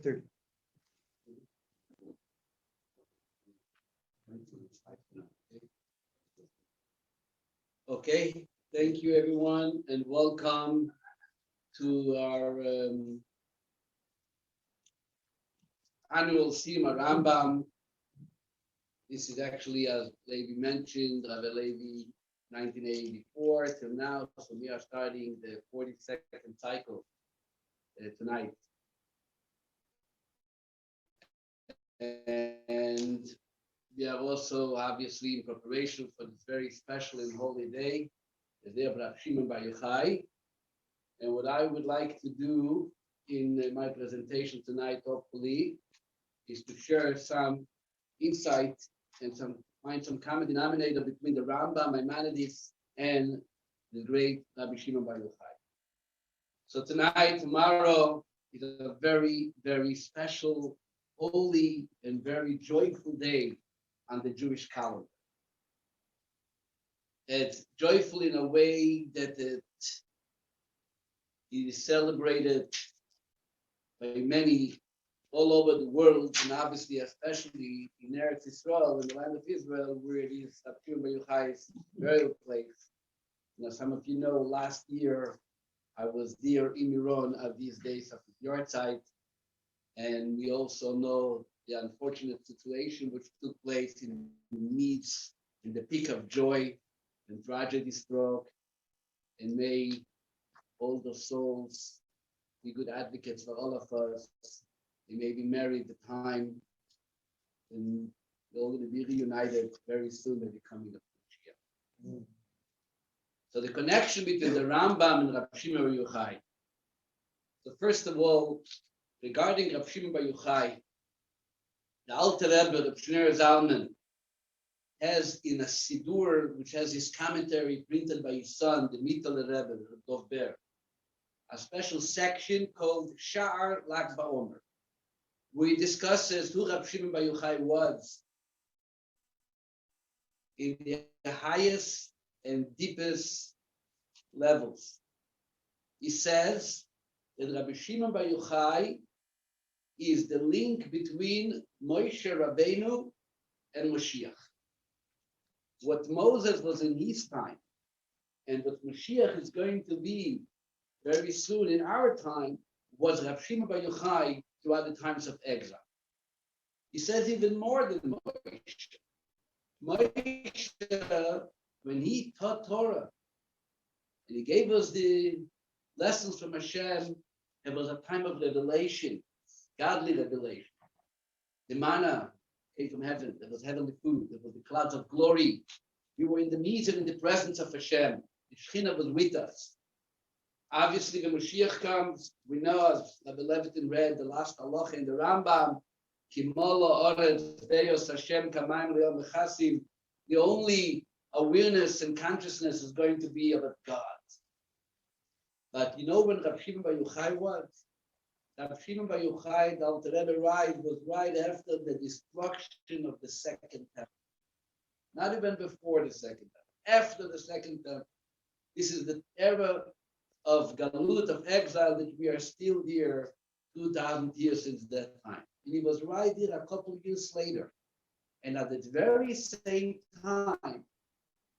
5:30. Okay, thank you everyone and welcome to our annual Siyum HaRambam. This is actually, as Levi mentioned, Rabbi Levi 1984 till now, so we are starting the 42nd cycle tonight. And we are also obviously in preparation for this very special and holy day, the day of Rabbi Shimon Bar Yochai. And what I would like to do in my presentation tonight, hopefully, is to share some insight and find some common denominator between the Rambam, Maimonides, and the great Rabbi Shimon Bar Yochai. So tonight, tomorrow, is a very, very special, holy, and very joyful day on the Jewish calendar. It's joyful in a way that it is celebrated by many all over the world, and obviously, especially in Eretz Israel, in the land of Israel, where it is Shimon Bar Yochai's burial place. Now, some of you know, last year I was there in Iran at these days of the yahrzeit, and we also know the unfortunate situation which took place in Nice, in the peak of joy and tragedy struck, and may all the souls be good advocates for all of us. They may be married at the time, and they're all going to be reunited very soon at the coming of Mashiach. So the connection between the Rambam and Rabbi Shimon Bar Yochai. So first of all, regarding Rabbi Shimon Bar Yochai, the Alter Rebbe, the Pshner Zalman, has in a Sidur, which has his commentary printed by his son, the Mittel Rebbe, the Dov Ber, a special section called Sha'ar Lag BaOmer, where he discusses who Rabbi Shimon Bar Yochai was in the highest and deepest levels. He says that Rabbi Shimon Bar Yochai is the link between Moshe Rabbeinu and Mashiach. What Moses was in his time and what Mashiach is going to be very soon in our time was Rabbi Shimon Bar Yochai throughout the times of exile. He says even more than Moshe. Moshe, when he taught Torah and he gave us the lessons from Hashem, it was a time of revelation, godly revelation. The manna came from heaven. There was heavenly food. There was the clouds of glory. We were in the midst and in the presence of Hashem. The Shekhinah was with us. Obviously, when Mashiach comes, we know, as Rabbi Levitin read the last halacha in the Rambam, Kimolo Oretz Deos Hashem Kamayim Le'ol Mechasim. The only awareness and consciousness is going to be about God. But you know when Rabbi Shimon Bar Yochai was? Rabbi Shimon Bar Yochai, the Alter Rebbe was right after the destruction of the second temple. Not even before the second temple. After the second temple. This is the era of Galut, of exile, that we are still there 2,000 years since that time. And he was right there a couple of years later. And at the very same time,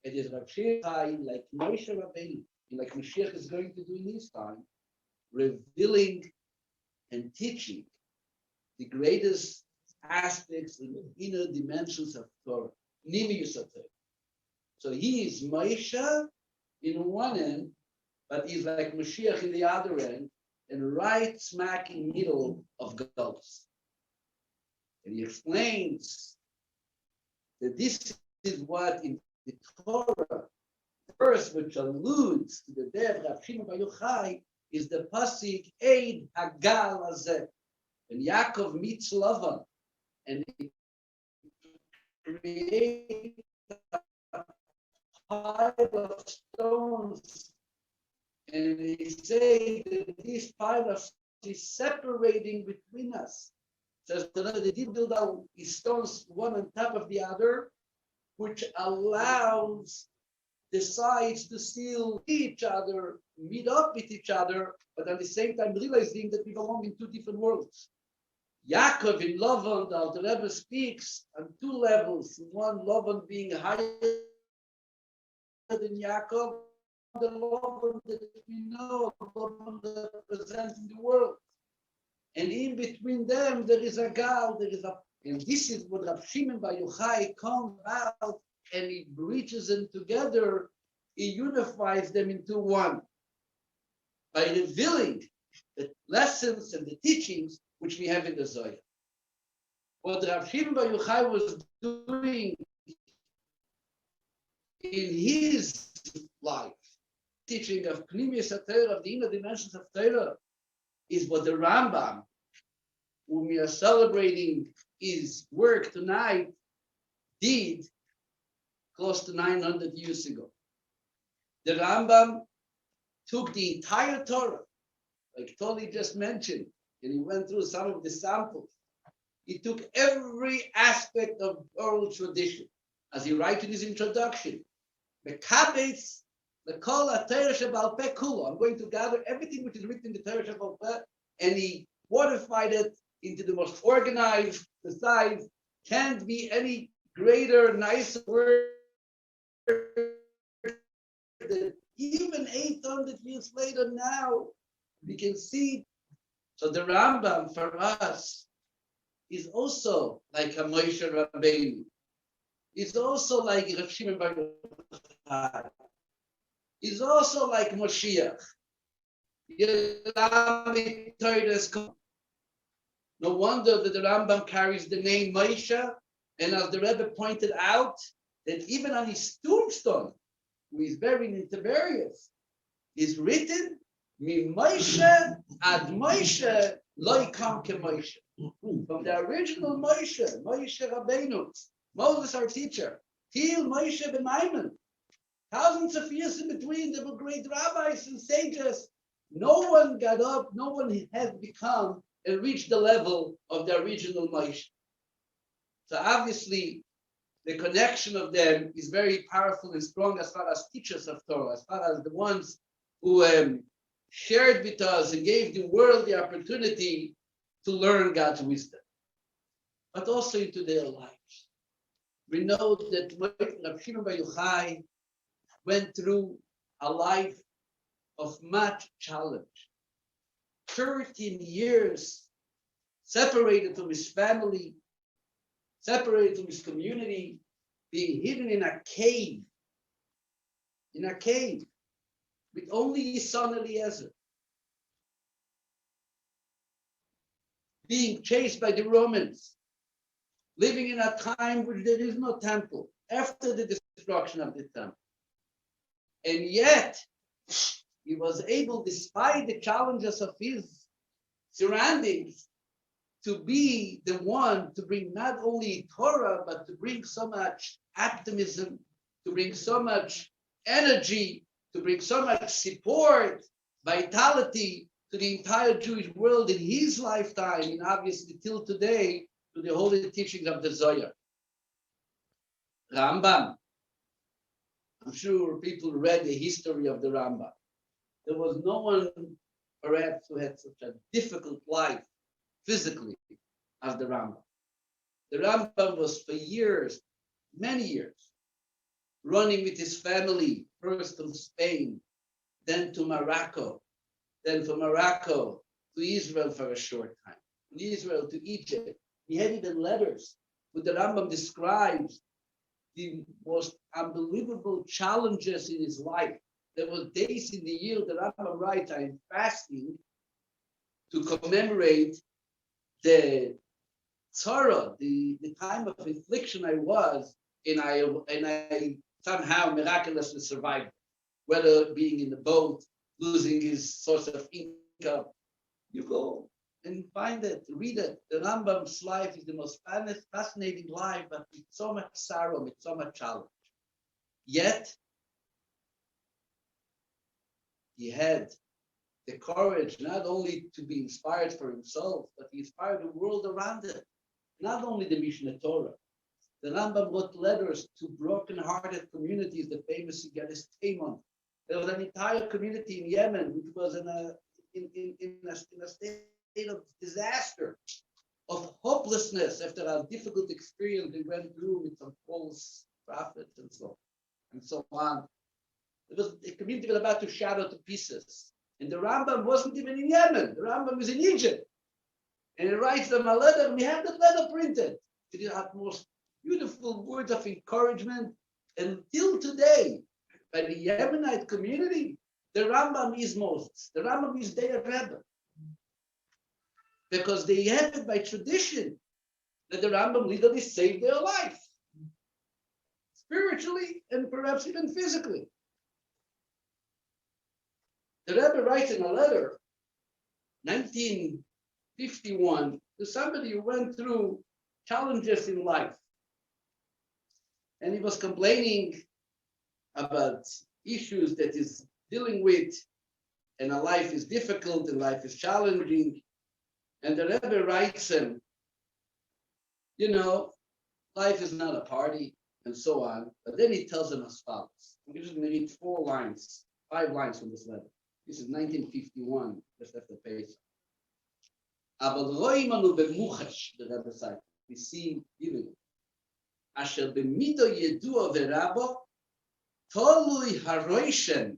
it is Rabbi Shimon, like Moshe Rabbeinu, like Mashiach is going to do in his time, revealing and teaching the greatest aspects and inner dimensions of Torah. So he is Moshe in one end, but he's like Mashiach in the other end, and right smack in the middle of Galus. And he explains that this is what in the Torah, verse which alludes to the day of Rabbi Shimon Bar Yochai, is the pasuk Eid Hagal Hazeh. And Yaakov meets Lavan, and he creates a pile of stones, and he says that this pile of stones is separating between us. Says they did build out these stones one on top of the other, which allows the sides to still see each other, meet up with each other, but at the same time realizing that we belong in two different worlds. Yaakov in Lavan, the Alter Rebbe speaks on two levels. One, Lavan being higher than Yaakov, the Lavan that we know, Lavan that presents in the world. And in between them, there is a gal, and this is what Rav Shimon Bar Yochai comes out, and he bridges them together, he unifies them into one by revealing the lessons and the teachings which we have in the Zohar. What Rav Shimon Bar Yochai was doing in his life, teaching of Pnimius HaTorah, of the inner dimensions of Torah, is what the Rambam, whom we are celebrating his work tonight, did close to 900 years ago. The Rambam took the entire Torah, like Tony just mentioned, and he went through some of the samples. He took every aspect of oral tradition, as he writes in his introduction. Mekabetz lekol haTorah sheba'al peh kulo. I'm going to gather everything which is written in the Torah sheba'al peh, and he fortified it into the most organized, precise, can't be any greater, nicer word that even 800 years later now, we can see. So the Rambam for us is also like a Moshe Rabbeinu. It's also like Rav Shimon Bar Yochai. It's also like Moshiach. No wonder that the Rambam carries the name Moshe, and as the Rebbe pointed out, that even on his tombstone, who is buried in Tiberias, is written, Mi Moshe ad Moshe lo kam ke Moshe. From the original Moshe Rabbeinu, Moses our teacher, till Moshe b'Maimon. Thousands of years in between, there were great rabbis and sages. No one got up, no one has become and reached the level of the original Moshe. So obviously, the connection of them is very powerful and strong as far as teachers of Torah, as far as the ones who shared with us and gave the world the opportunity to learn God's wisdom, but also into their lives. We know that Rav Shimon Bar Yochai went through a life of much challenge. 13 years separated from his family, separated from his community, being hidden in a cave, with only his son Eliezer, being chased by the Romans, living in a time where there is no temple, after the destruction of the temple. And yet, he was able, despite the challenges of his surroundings, to be the one to bring not only Torah, but to bring so much optimism, to bring so much energy, to bring so much support, vitality to the entire Jewish world in his lifetime, and obviously till today, to the holy teachings of the Zohar. Rambam. I'm sure people read the history of the Rambam. There was no one, perhaps, who had such a difficult life physically as the Rambam. The Rambam was for years, many years, running with his family, first from Spain, then to Morocco, then from Morocco to Israel for a short time, from Israel to Egypt. He had even letters where the Rambam describes the most unbelievable challenges in his life. There were days in the year the Rambam writes, I am fasting to commemorate the Torah, the time of affliction I was, and I somehow miraculously survived, whether being in the boat, losing his source of income. You go and find it, read it. The Rambam's life is the most fascinating life, but with so much sorrow, with so much challenge. Yet, he had the courage not only to be inspired for himself, but he inspired the world around him. Not only the Mishnah Torah. The Rambam wrote letters to broken-hearted communities, the famous Yigaris Taimon. There was an entire community in Yemen which was in a state of disaster. of hopelessness after a difficult experience they went through with some false prophets and so on. The community was about to shatter to pieces. And the Rambam wasn't even in Yemen. The Rambam was in Egypt. And he writes them a letter, and we have that letter printed. It had most beautiful words of encouragement. And till today, by the Yemenite community, the Rambam is Moses. The Rambam is their Rebbe. Because they have it by tradition that the Rambam literally saved their life. Spiritually and perhaps even physically. The Rebbe writes in a letter, 1951, to somebody who went through challenges in life. And he was complaining about issues that he's dealing with, and a life is difficult and life is challenging. And the Rebbe writes him, life is not a party, and so on. But then he tells him as follows. I'm just going to read 5 lines from this letter. This is 1951, just after Pesach. The Rebbe said, we see even Asher b'mido yedua v'rabo tolui haroishen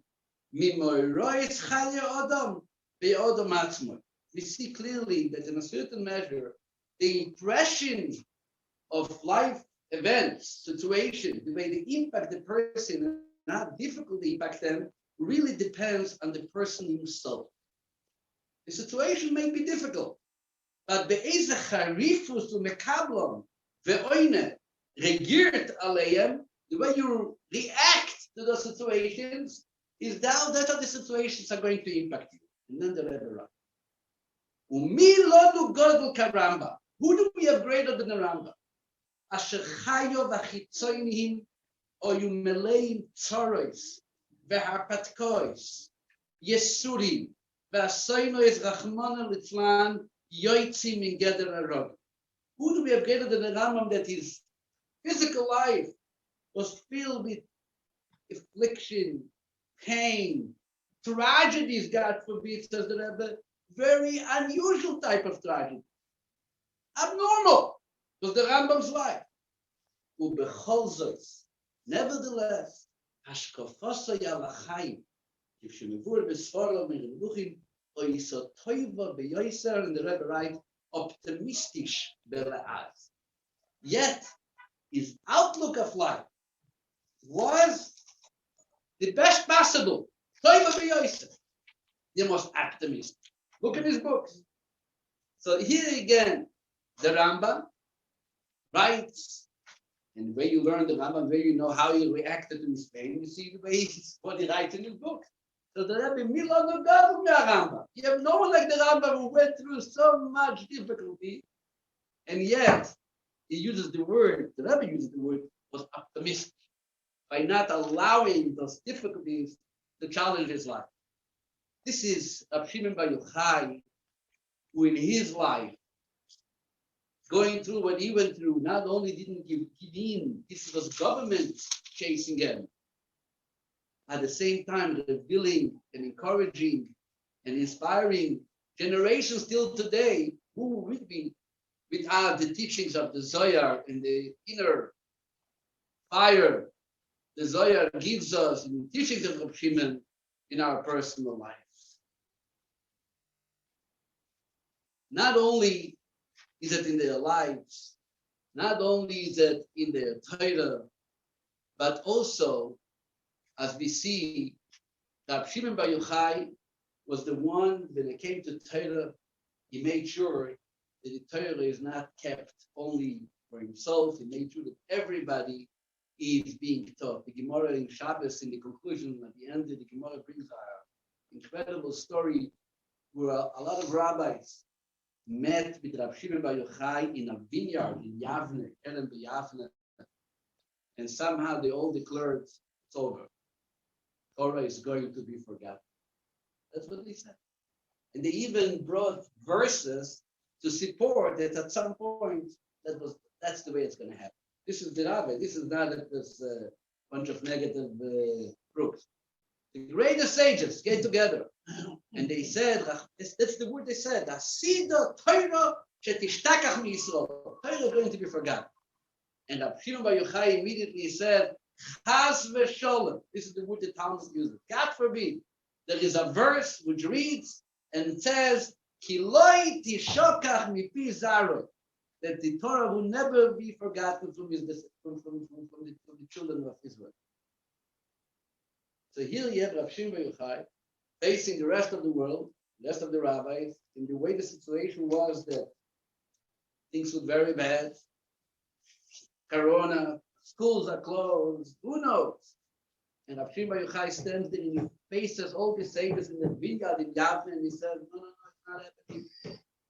mimoirois chaya adam be'odam atzmo. We see clearly that in a certain measure, the impression of life events, situations, the way they impact the person and how difficult they impact them, really depends on the person himself. The situation may be difficult, but be'eze charifus u'mekablon ve'oine regiert aleim, the way you react to the situations is now that the situations are going to impact you. And then the Rebbe writes, Umi lodu godel HaRambam. Who do we have greater than the Rambam? Asher chayo v'chitzoinihim oyu meleim tzoros v'harpatkois yesurim v'asoinois rachmana litzlan yoitzim in geder arog. Who do we have greater than the Rambam that his physical life was filled with affliction, pain, tragedies, God forbid, says the Rebbe, very unusual type of tragedy. Abnormal was the Rambam's life. Ubecholzos, nevertheless, hashkofosay alachayim, yivshemevur besforom in Rebuchim, oyisotoiva beyoiser, and the Rebbe writes, optimistisch beleaz. Yet, his outlook of life was the best possible. Toiva beyoiser, the most optimistic. Look at his books. So here again, the Rambam writes, and the way you learn the Rambam, where you know how he reacted to his pain, you see the way what he writes in his books. So the Rebbe Milan no Gadol Rambam. You have no one like the Rambam who went through so much difficulty, and yet he uses the word. The Rebbe uses the word was optimistic by not allowing those difficulties to challenge his life. This is Rabbi Shimon Bar Yochai, who in his life, going through what he went through, not only didn't give in, this was government chasing him. At the same time, revealing and encouraging and inspiring generations still today who will be without the teachings of the Zohar and the inner fire the Zohar gives us in the teachings of Rabbi Shimon in our personal life. Not only is it in their lives, not only is it in their Torah, but also, as we see, that Shimon Bar Yochai was the one, when it came to Torah, he made sure that the Torah is not kept only for himself. He made sure that everybody is being taught. The Gemara in Shabbos, in the conclusion, at the end of the Gemara, brings an incredible story where a lot of rabbis met with Rabbi Shimon Bar Yochai in a vineyard in Yavne, Keren B'Yavne, and somehow they all declared it's over. Torah is going to be forgotten. That's what they said. And they even brought verses to support that at some point that's the way it's going to happen. This is the Rabbi. This is not this bunch of negative proofs. The greatest sages get together and they said, that's the word they said, Asida Torah Shetishtachach miYisrael. Torah is going to be forgotten. And Rabbi Siyum Bar Yochai immediately said, Chas v'sholem. This is the word the Talmud uses. God forbid. There is a verse which reads and says, Ki loi tishokach mipi zaro. That the Torah will never be forgotten from the children of Israel. So here you have Rabbi Siyum Bar Yochai facing the rest of the world, the rest of the rabbis, in the way the situation was that things were very bad. Corona, schools are closed, who knows? And Rabbi Siyum Bar Yochai stands there and he faces all the sages in the vineyard in Yavne and he says, no, it's not happening.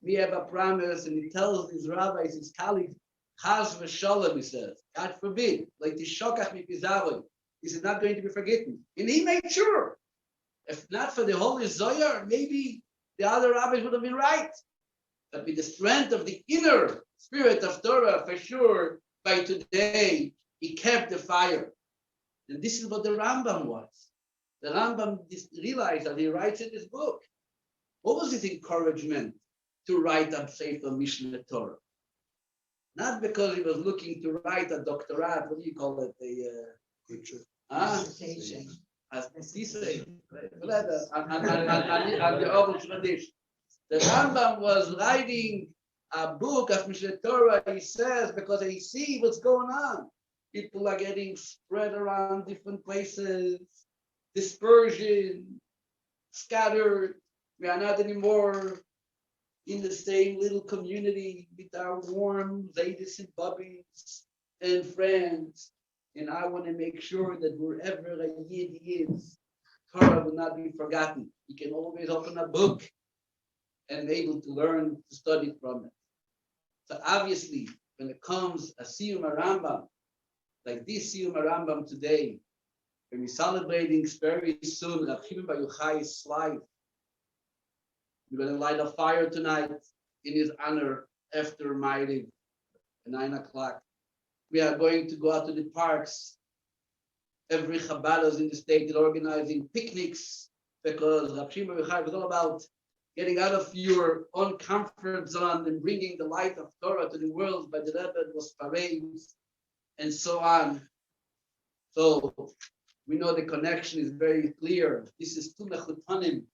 We have a promise, and he tells these rabbis, his colleagues, Chas v'sholem, he says, God forbid, like the shokach mipizavoi, this is not going to be forgotten. And he made sure, if not for the Holy Zohar, maybe the other rabbis would have been right. But with the strength of the inner spirit of Torah, for sure, by today, he kept the fire. And this is what the Rambam was. The Rambam realized that he writes in his book. What was his encouragement to write a Sefer Mishneh Torah? Not because he was looking to write a doctorate, what do you call it? As he said, on the oral tradition. The Rambam was writing a book of Mishneh Torah, he says, because he sees what's going on. People are getting spread around different places, dispersion, scattered. We are not anymore in the same little community with our warm ladies and bubbies and friends. And I want to make sure that wherever a Yid is, Torah will not be forgotten. You can always open a book and be able to learn to study from it. So obviously, when it comes a Siyum HaRambam, like this Siyum HaRambam today, when we're celebrating very soon Rabbi Siyum Bar Yochai's life, we're going to light a fire tonight in his honor after Ma'ariv at 9 o'clock. We are going to go out to the parks. Every Chabad in the state is organizing picnics because Rabbi Siyum Bar Yochai was all about getting out of your own comfort zone and bringing the light of Torah to the world. By the Rebbe, it was parades and so on. So we know the connection is very clear. This is two mechutanim,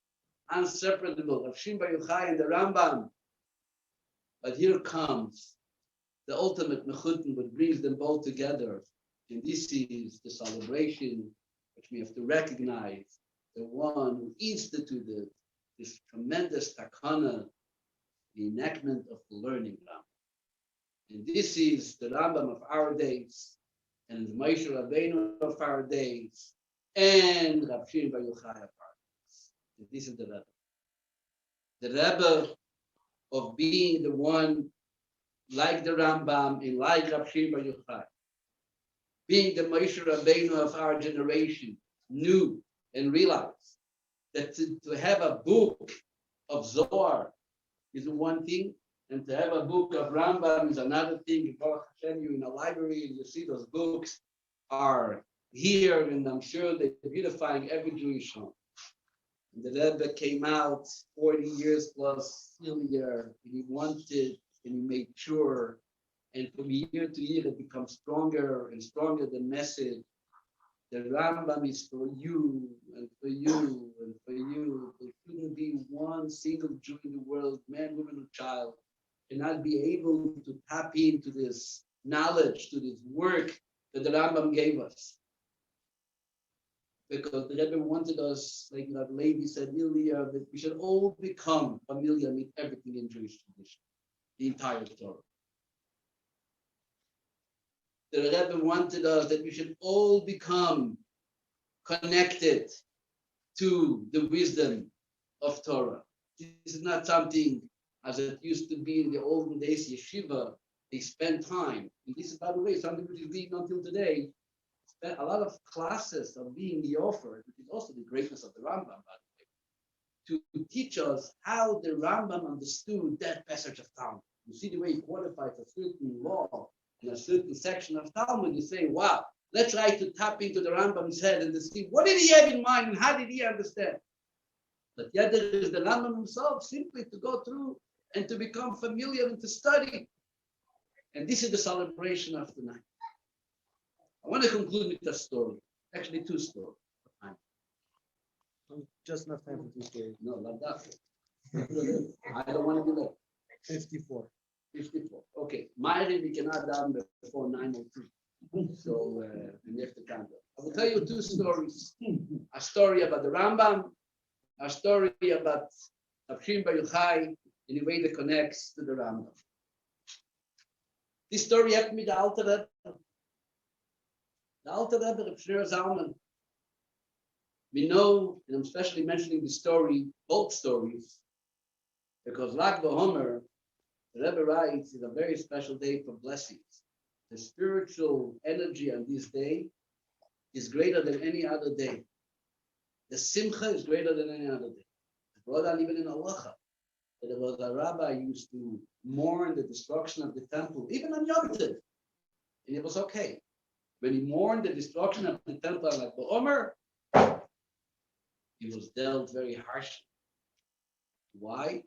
inseparable, Rabbi Siyum Bar Yochai and the Rambam. But here comes the ultimate mechutin, what brings them both together. And this is the celebration, which we have to recognize, the one who instituted this tremendous takana, the enactment of the learning Rambam. And this is the Rambam of our days, and the Moshe Rabbeinu of our days, and Rabbi Siyum Bar Yochai of our days. And this is the Rebbe. The Rebbe of being the one like the Rambam and like Rabbi Siyum Bar Yochai, being the Moshe Rabbeinu of our generation, knew and realized that to have a book of Zohar is one thing, and to have a book of Rambam is another thing. If you're in a library and you see those books are here, and I'm sure they're beautifying every Jewish home. And the Rebbe came out 40 years plus earlier, and he wanted and he made sure, and from year to year it becomes stronger and stronger, the message. The Rambam is for you and for you and for you. There shouldn't be one single Jew in the world, man, woman, or child, cannot be able to tap into this knowledge, to this work that the Rambam gave us. Because the Rebbe wanted us, like that lady said earlier, that we should all become familiar with everything in Jewish tradition, the entire Torah. The Rebbe wanted us that we should all become connected to the wisdom of Torah. This is not something as it used to be in the olden days, yeshiva, they spend time. And this is, by the way, something which is being until today. A lot of classes are being offered, which is also the greatness of the Rambam, by the way, to teach us how the Rambam understood that passage of Talmud. You see the way he qualifies a certain law in a certain section of Talmud, you say, wow, let's try to tap into the Rambam's head and to see what did he have in mind and how did he understand? But yet there is the Rambam himself simply to go through and to become familiar and to study. And this is the celebration of the night. I want to conclude with a story, actually two stories. Just enough time for 2 stories. No, like that. I don't want to be late. 54. 54. Okay, Myri, we cannot down before 9:03. So we have to count it. I will tell you two stories. A story about the Rambam, a story about Avshim Bayuchai in a way that connects to the Rambam. This story happened with the Alter Rebbe. The Alter Rebbe, Reb Shneur Zalman. We know, and I'm especially mentioning the story, both stories, because Lag BaOmer, the Rebbe writes, is a very special day for blessings. The spiritual energy on this day is greater than any other day. The simcha is greater than any other day. It's brought down even in Halacha. That there was a rabbi who used to mourn the destruction of the temple, even on Yom Tov. And it was okay. When he mourned the destruction of the temple like BaOmer, he was dealt very harshly. Why?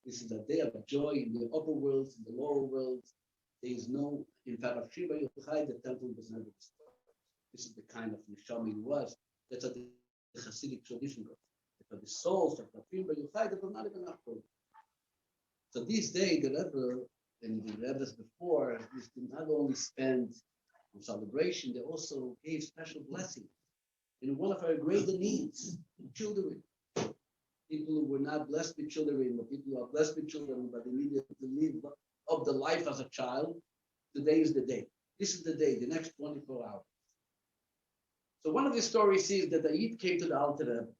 This is a day of joy in the upper worlds, in the lower worlds. There is no, in fact, of Shiva Yochai, the temple was never destroyed. This is the kind of neshama he was. That's what the Hasidic tradition goes. Because the souls of the Shiva Yochai, that was not even upward. So this day, the Rebbe, and the Rebbe's before, used to not only spend on celebration, they also gave special blessings. In one of our greater needs, children. People who were not blessed with children, but people who are blessed with children, but they needed to live up the life as a child. Today is the day. This is the day, the next 24 hours. So one of the stories is that the Yid came to the Alter Rebbe,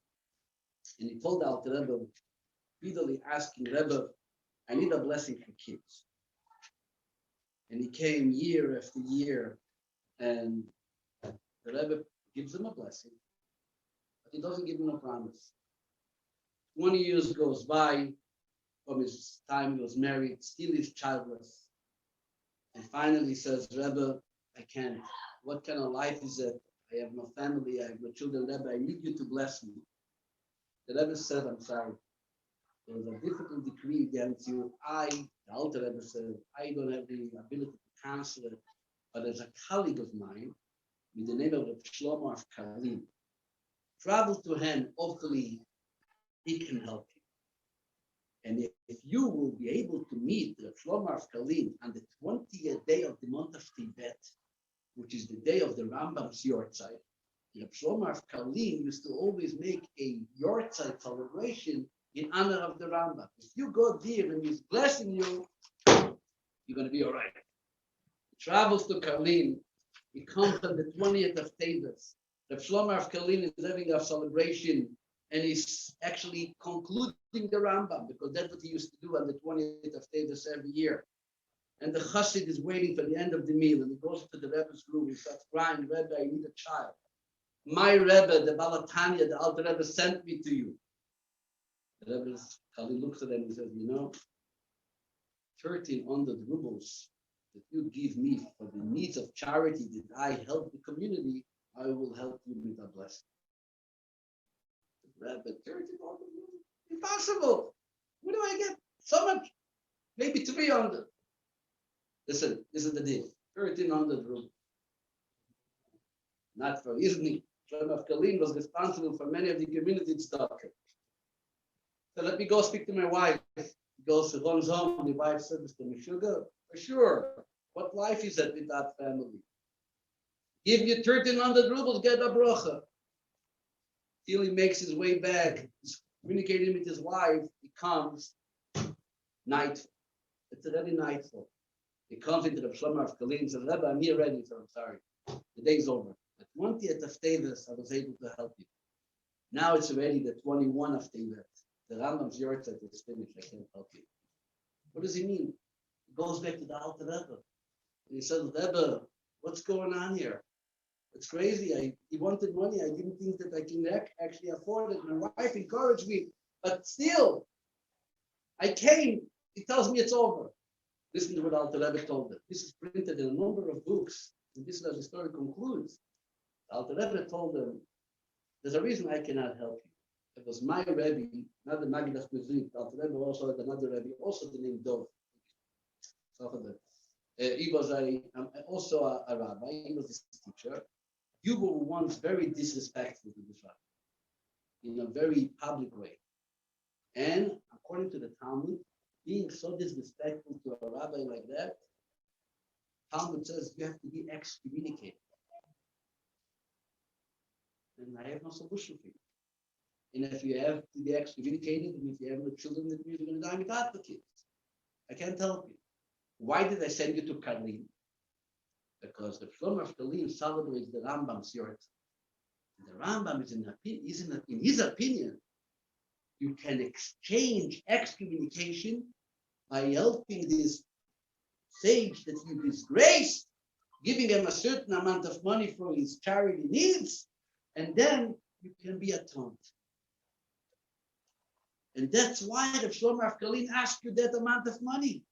and he told the Alter Rebbe, repeatedly asking Rebbe, I need a blessing for kids. And he came year after year, and the Rebbe gives him a blessing, but he doesn't give him a promise. 20 years goes by from his time he was married, still he's childless. And finally he says, Rebbe, I can't. What kind of life is it? I have no family, I have no children. Rebbe, I need you to bless me. The Rebbe said, I'm sorry. There was a difficult decree against you. The Alter Rebbe said, I don't have the ability to cancel it, but there's a colleague of mine with the name of Shlomo of Kalim. Travel to him, hopefully he can help you. And if you will be able to meet the Shlomo of Kalim on the 20th day of the month of Tibet, which is the day of the Rambam's Yortzeit, the Shlomo of Kalim used to always make a Yortzeit celebration in honor of the Rambam. If you go there and he's blessing you, you're going to be all right. He travels to Kalim. He comes on the 20th of Teves. The Shlomo of Kalim is having a celebration, and he's actually concluding the Rambam, because that's what he used to do on the 20th of Teves every year. And the Chassid is waiting for the end of the meal, and he goes to the Rebbe's room. He starts crying, Rebbe, I need a child. My Rebbe, the Balatanya, the Alter Rebbe sent me to you. The Rebbe's Kali looks at him and says, 1,300 rubles that you give me for the needs of charity that I help the community, I will help you with a blessing. The Rebbe, 1,300 rubles? Impossible. Where do I get so much? Maybe 300. Listen, this is the deal. 1,300 rubles. Not for Izni. Shlomo of Kalim was responsible for many of the community stuff. So let me go speak to my wife. He goes to runs home. The wife says to me, Sugar, for sure. What life is it with that family? Give you 1,300 rubles, get a bracha. Till he makes his way back. He's communicating with his wife. He comes. Nightfall. It's already nightfall. He comes into the Shlomo of Kalim and says, Rebbe, I'm here ready. So I'm sorry. The day's over. At 20th of Teves, I was able to help you. Now it's already the 21 of Teves. The Rambam's Yortzeit is finished. I can't help you. What does he mean? He goes back to the Alter Rebbe. And he says, Rebbe, what's going on here? It's crazy. He wanted money. I didn't think that I can actually afford it. My wife encouraged me. But still, I came. He tells me it's over. Listen to what Alter Rebbe told him. This is printed in a number of books. And this is how the story concludes. Alter Rebbe told him, there's a reason I cannot help you. It was my Rabbi, not the Magdach Bezrit, but Rebbe also had another Rabbi, also the name Dov. He was also a rabbi, he was his teacher. You were once very disrespectful to this rabbi in a very public way. And according to the Talmud, being so disrespectful to a rabbi like that, Talmud says you have to be excommunicated. And I have no solution for you. And if you have to be excommunicated, and if you have no children, then you're going to die without the kids. I can't help you. Why did I send you to Karlin? Because the Shlom of Karlin celebrates the Rambam's yort. The Rambam is in his opinion, you can exchange excommunication by helping this sage that you disgraced, giving him a certain amount of money for his charity needs, and then you can be atoned. And that's why the Shlomo of Kalin asked you that amount of money.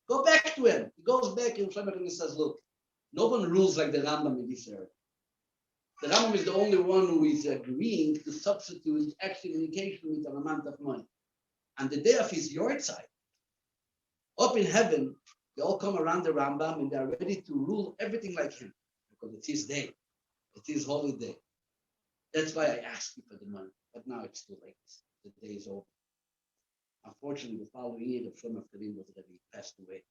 Go back to him. He goes back and Shlomo of Kalin says, look, no one rules like the Rambam in this area. The Rambam is the only one who is agreeing to substitute excommunication with an amount of money. And the day of his yortzeit, up in heaven, they all come around the Rambam and they are ready to rule everything like him. Because it's his day. It's his holy day. That's why I asked you for the money. But now it's too late. The day is over. Unfortunately, the following year, the Shlom of Kalim was already passed away.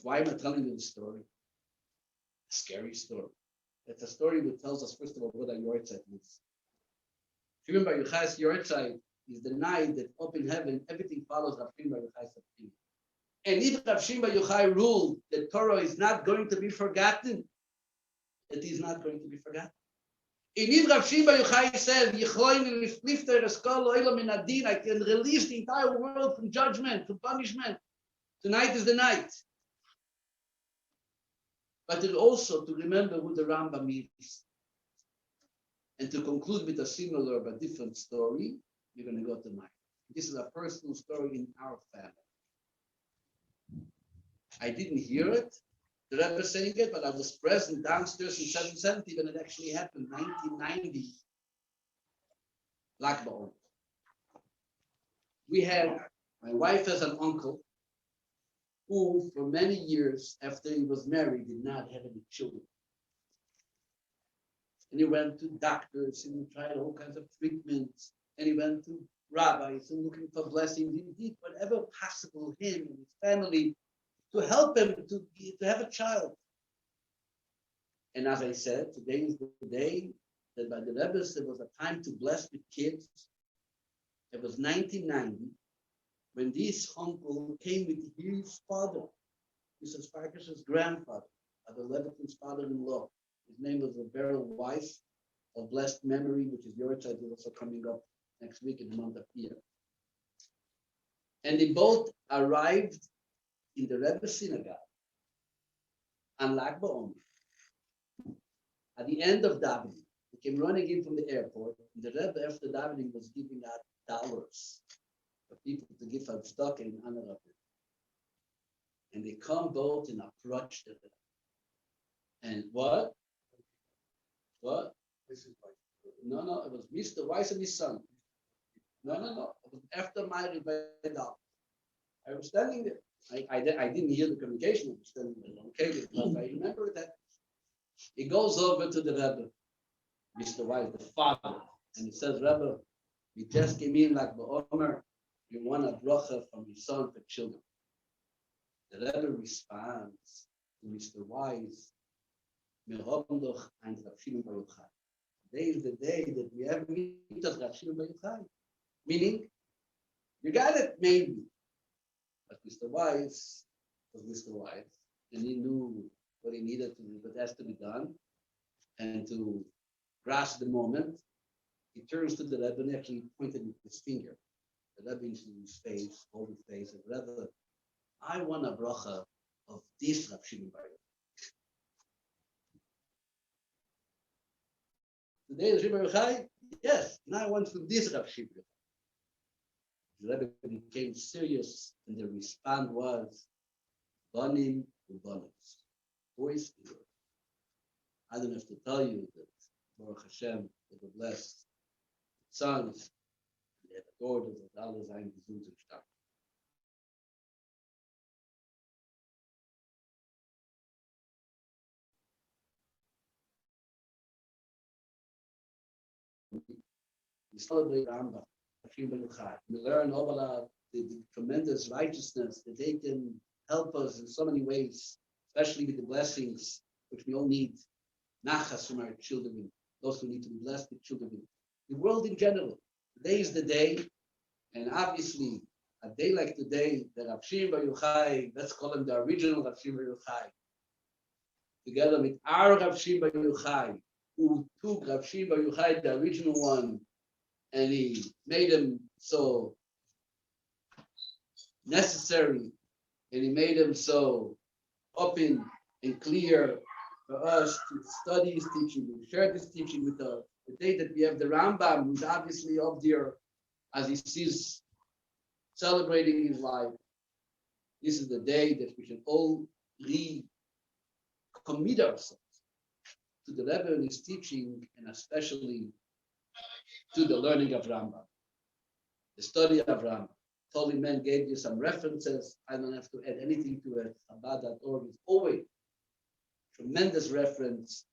Why am I telling you the story? A scary story. It's a story that tells us, first of all, what a yortzeit means. Shimon Bar Yochai's yortzeit is the night that up in heaven, everything follows Rav Shimon Bar Yochai's opinion. And if Rav Shimon Bar Yochai ruled that Torah is not going to be forgotten, it is not going to be forgotten. And if Rav Shimon Bar Yochai said, I can release the entire world from judgment, from punishment. Tonight is the night. But it also to remember who the Rambam is. And to conclude with a similar but different story, we're going to go to mine. This is a personal story in our family. I didn't hear it, the Rebbe saying it, but I was present downstairs in 770 when it actually happened, 1990. Lag BaOmer. We had, my wife has an uncle who for many years after he was married did not have any children. And he went to doctors and he tried all kinds of treatments and he went to rabbis and looking for blessings. He did whatever possible, him and his family, to help him to have a child. And as I said, today is the day that by the Rebbe's there was a time to bless with kids. It was 1990 when this uncle came with his father, Mrs. Farkash's grandfather, Rabbi Levitin's father-in-law. His name was Beryl Weiss, of blessed memory, which is your child, is also coming up next week in the month of Iyar. And they both arrived in the Rebbe's synagogue on Lag BaOmer. At the end of davening, they came running in from the airport. And the Rebbe, after davening, was giving out dollars for people to give out stock in honor of it. And they come both and approached the Rebbe. And what? What? No, it was Mr. Weiss and his son. No. It was after my rebuttal. I was standing there. I didn't hear the communication. I was standing there. Okay, but I remember that. He goes over to the Rebbe, Mr. Weiss, the father, and he says, Rebbe, we just came in like BaOmer. We want a bracha from his son for children. The Rebbe responds to Mr. Weiss, Merobendoch and Rav Shimon Bar Yochai. Today is the day that we have meet of Rav Shimon Bar Yochai. Meaning, you got it, maybe. But Mr. Weiss was Mr. Weiss, and he knew what he needed to do, what has to be done, and to grasp the moment, he turns to the Rebbe and actually pointed with his finger. The Rebbe into his face, hold his face, and Rebbe, I want a bracha of this Rav Shimon Bar Yochai. Today, Rav Shimon Bar Yochai, yes, now I want from this Rav Shimon Bar Yochai. The Rebbe became serious, and the response was, Banim u'banos. Boys and girls. I don't have to tell you that Baruch Hashem, they were blessed sons, they have daughters, that alle sein gesund und stark. We celebrate Rambam, we learn all about the tremendous righteousness that they can help us in so many ways, especially with the blessings which we all need. Nachas from our children, those who need to be blessed with children. The world in general. Today is the day, and obviously a day like today, the Rav Shimon Bar Yochai, let's call him the original Rav Shimon Bar Yochai, together with our Rav Shimon Bar Yochai, who took Rav Shimon Bar Yochai, the original one, and he made him so necessary, and he made him so open and clear for us to study his teaching, to share this teaching with us. The day that we have the Rambam, who's obviously up there as he sees celebrating his life, this is the day that we should all recommit ourselves to the Rebbe and his teaching, and especially to the learning of Rambam, the study of Rambam. Holy Man gave you some references. I don't have to add anything to it. Chabad.org is always tremendous reference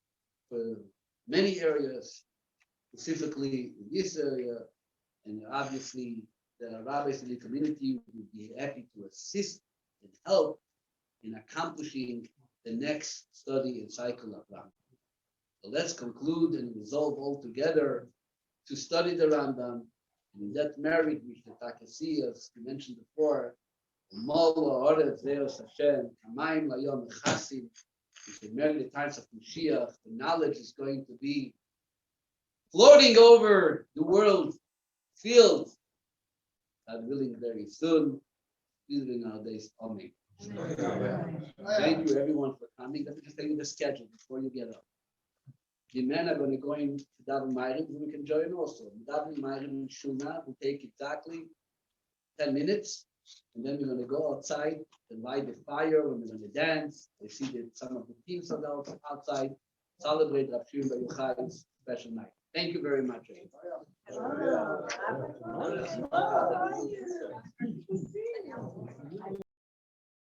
for many areas, specifically in this area, and obviously the rabbis in the community would be happy to assist and help in accomplishing the next study and cycle of Rambam. So let's conclude and resolve all together to study the Rambam. And in that merit, we should see, as we mentioned before, we should marry the times of Mashiach. The knowledge is going to be floating over the world field, God willing, very soon. Usually nowadays, Amen. Thank you, everyone, for coming. Let me just tell you the schedule before you get up. The men are going to go into Daven Ma'ariv, we can join also. Daven Ma'ariv in Shulna will take exactly 10 minutes, and then we're going to go outside and light the fire, and we're going to dance. I see that some of the teams are outside, celebrate Rav Shimon Bar Yochai's special night. Thank you very much.